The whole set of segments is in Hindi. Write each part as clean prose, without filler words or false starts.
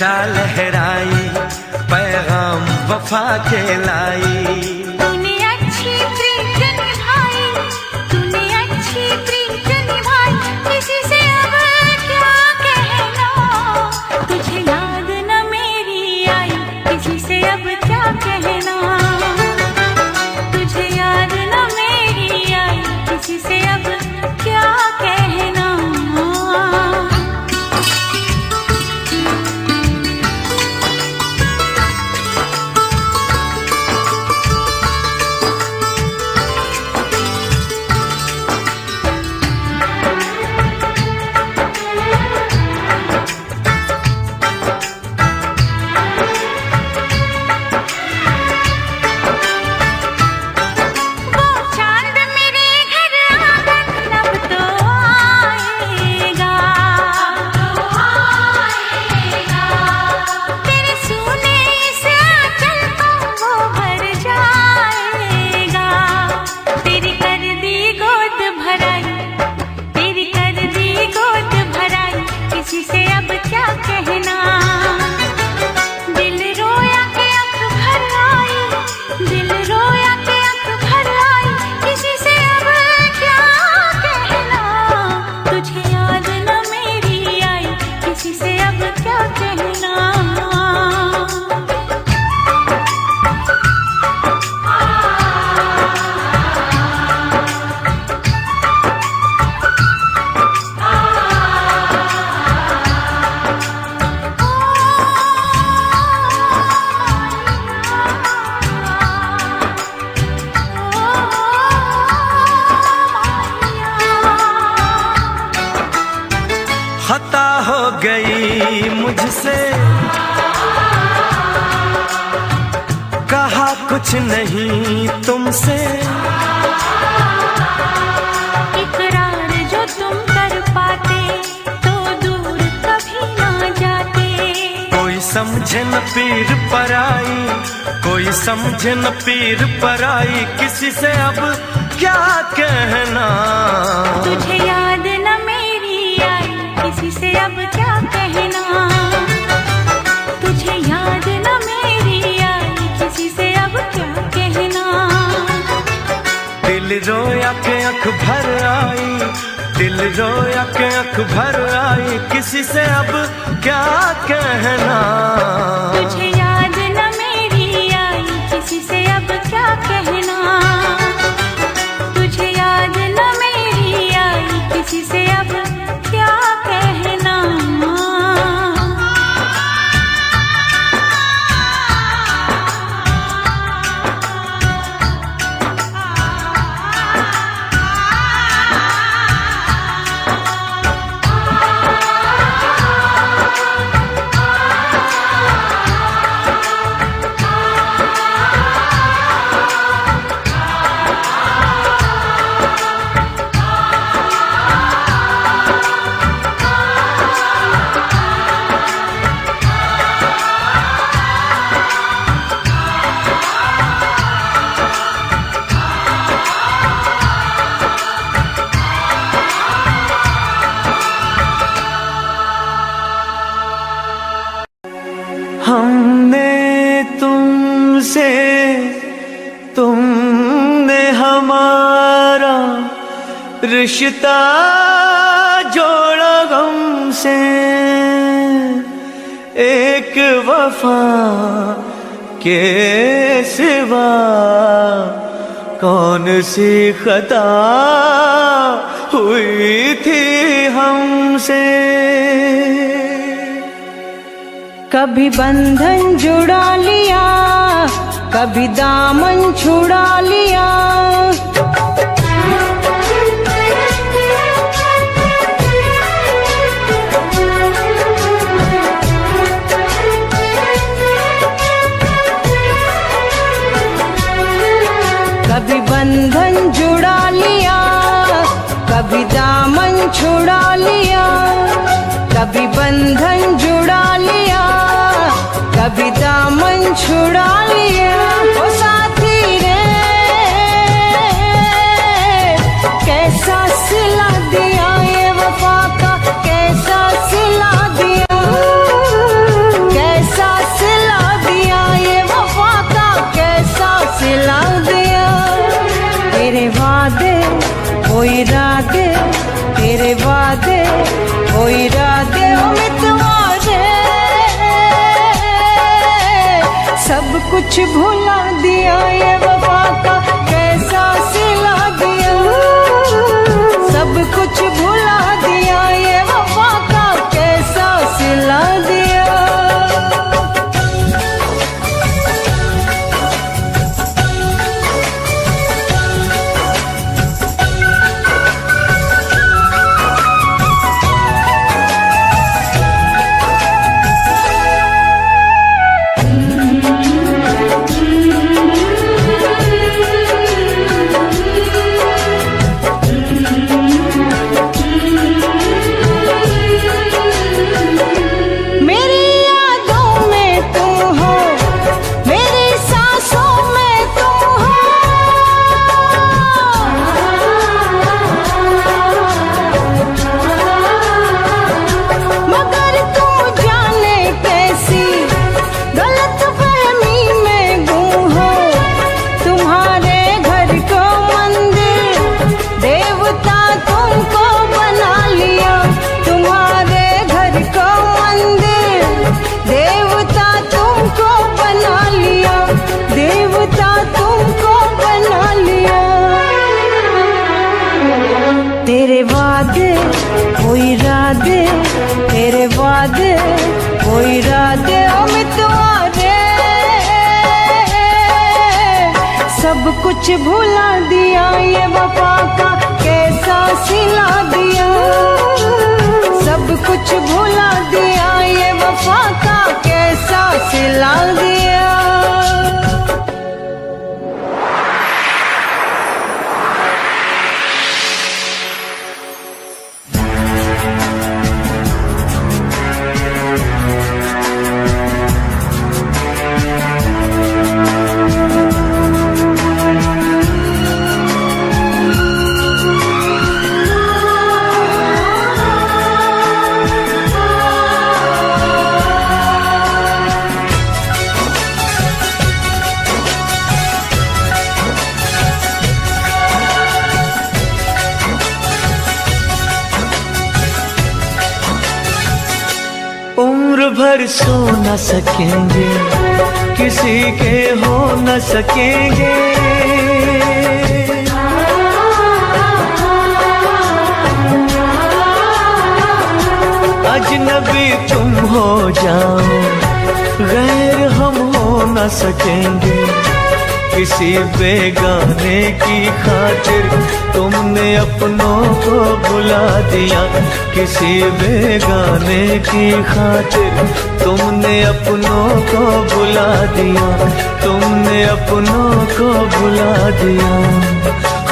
घटा लहराई, पैगाम वफा के लाई। तूने अच्छी प्रीत निभाई, तूने अच्छी प्रीत निभाई, किसी से अब क्या कहना। तुझे याद न मेरी आई, किसी से अब क्या कहना। तुझे याद न मेरी आई, किसी से अब क्या कहना। खता हो गई मुझसे, कहा कुछ नहीं तुमसे। इकरार जो तुम कर पाते तो दूर कभी ना जाते। कोई समझे न पीर पराई, कोई समझे न पीर पराई, किसी से अब क्या कहना। तुझे याद न मेरी आई, किसी से अब क्या कहना। तुझे याद न मेरी आई, किसी से अब क्या कहना। दिल रोया के आँख भर आई, दिल रोया के आँख भर आई, किसी से अब क्या कहना। तुझे याद न मेरी आई, किसी से अब क्या कहना। तुझे याद न मेरी आई, किसी से अब क्या कहना। हमने तुमसे, तुमने हमारा रिश्ता जोड़ा गम से। एक वफा के सिवा कौन सी खता हुई थी हमसे। कभी बंधन जुड़ा लिया, कभी दामन छुड़ा लिया। कभी बंधन जुड़ा लिया, कभी दामन छुड़ा लिया। कभी बंधन जुड़ा लिया, कभी दामन छुड़ा लिया। ओ साथी रे कैसा सिला दिया ये वफा का, कैसा सिला दिया। वो इरादे तेरे वादे, वो इरादे मितवारे, सब कुछ भुला दिया, ये वफा का कैसा सिला दिया, सब कुछ भुला दिया, ये वफा का कैसा सिला दिया। तेरे वादे वो इरादे, तेरे वादे वो इरादे मितवारे, सब कुछ भुला दिया, ये वफा का कैसा सिला दिया, सब कुछ भुला दिया, ये वफा का कैसा सिला दिया। उम्र भर सो न सकेंगे, किसी के हो न सकेंगे, अजनबी तुम हो जाओ, गैर हम हो न सकेंगे, किसी बेगाने की खातिर तुमने अपनों को बुला दिया, किसी बेगाने की खातिर तुमने अपनों को बुला दिया, तुमने अपनों को बुला दिया,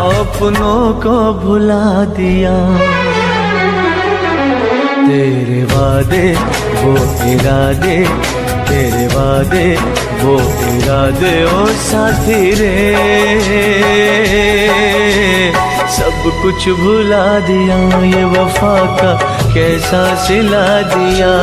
अपनों को भुला दिया। तेरे वादे वो इरादे, तेरे वादे वो इरादे ओ साथी रे, सब कुछ भुला दिया, ये वफा का कैसा सिला दिया,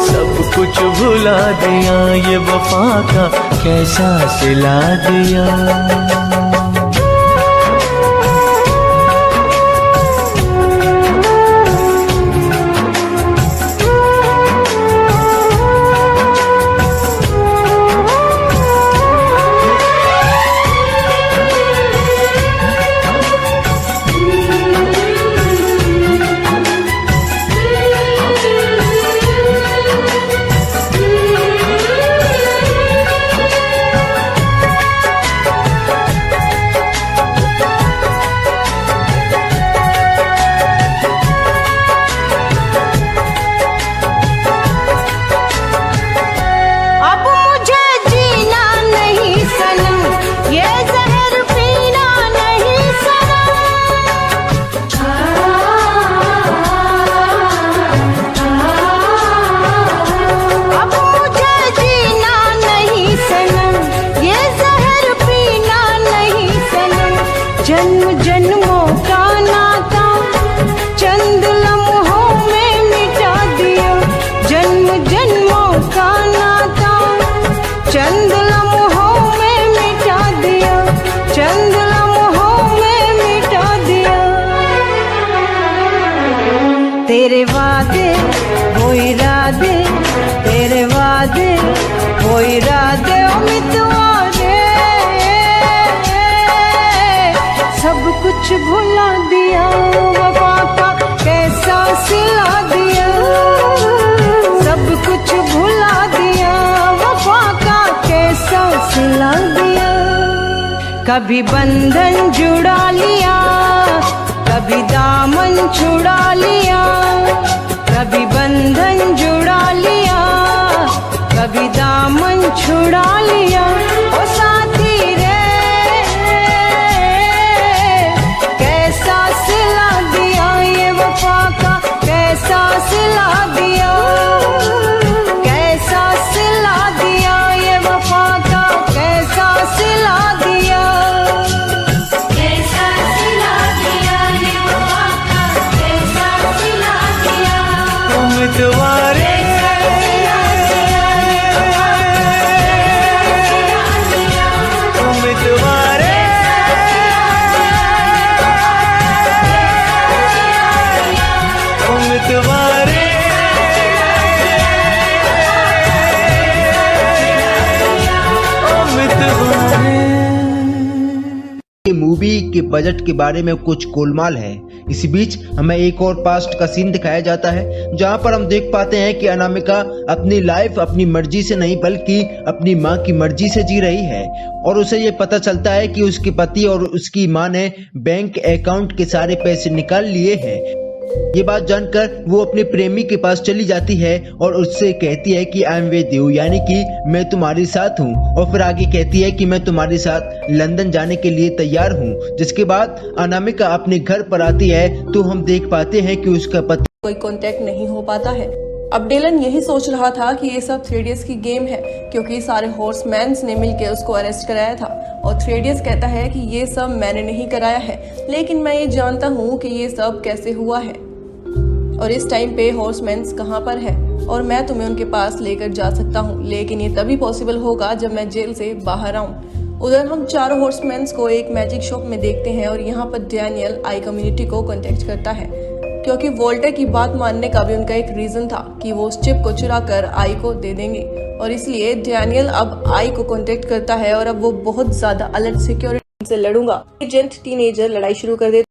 सब कुछ भुला दिया, ये वफा का कैसा सिला दिया। चंद लम्हों में मिटा कुछ भुला दिया, वफा का कैसा सिला दिया। सब कुछ भुला दिया, वफा का कैसा सिला दिया। कभी बंधन जुड़ा लिया, कभी दामन छुड़ा लिया। कभी बंधन जुड़ा लिया, कभी दामन छुड़ा लिया। ओ साथी रे कैसा सिला दिया, ये वफा का कैसा सिला दिया। कैसा सिला दिया, ये वफा का कैसा सिला दिया। कैसा सिला दिया, ये वफा का कैसा सिला दिया। उम्मीदवारे उम्मीदवारे उम्मीदवारे मूवी के बजट के बारे में कुछ गोलमाल है। इसी बीच हमें एक और पास्ट का सीन दिखाया जाता है, जहां पर हम देख पाते हैं कि अनामिका अपनी लाइफ अपनी मर्जी से नहीं बल्कि अपनी मां की मर्जी से जी रही है, और उसे ये पता चलता है कि उसके पति और उसकी मां ने बैंक अकाउंट के सारे पैसे निकाल लिए हैं। ये बात जानकर वो अपने प्रेमी के पास चली जाती है और उससे कहती है कि आई एम विद यू, यानी कि मैं तुम्हारे साथ हूँ, और फिर आगे कहती है कि मैं तुम्हारे साथ लंदन जाने के लिए तैयार हूँ। जिसके बाद अनामिका अपने घर पर आती है तो हम देख पाते हैं कि उसका पति कोई कांटेक्ट नहीं हो पाता है। अब डिलन यही सोच रहा था कि ये सब थ्रेडियस की गेम है, क्योंकि सारे हॉर्समैन्स ने मिलकर उसको अरेस्ट कराया था, और थ्रेडियस कहता है कि ये सब मैंने नहीं कराया है, लेकिन मैं ये जानता हूँ कि ये सब कैसे हुआ है और इस टाइम पे हॉर्समैन्स कहाँ पर है, और मैं तुम्हें उनके पास लेकर जा सकता हूँ, लेकिन ये तभी पॉसिबल होगा जब मैं जेल से बाहर आऊँ। उधर हम चारों हॉर्समैन्स को एक मैजिक शॉप में देखते हैं, और यहाँ पर डैनियल आई कम्युनिटी को कॉन्टेक्ट करता है, क्योंकि वोल्टर की बात मानने का भी उनका एक रीजन था कि वो उस चिप को चुरा कर आई को दे देंगे, और इसलिए डैनियल अब आई को कांटेक्ट करता है, और अब वो बहुत ज्यादा अलर्ट सिक्योरिटी से लड़ूंगा एजेंट टीनेजर लड़ाई शुरू कर देता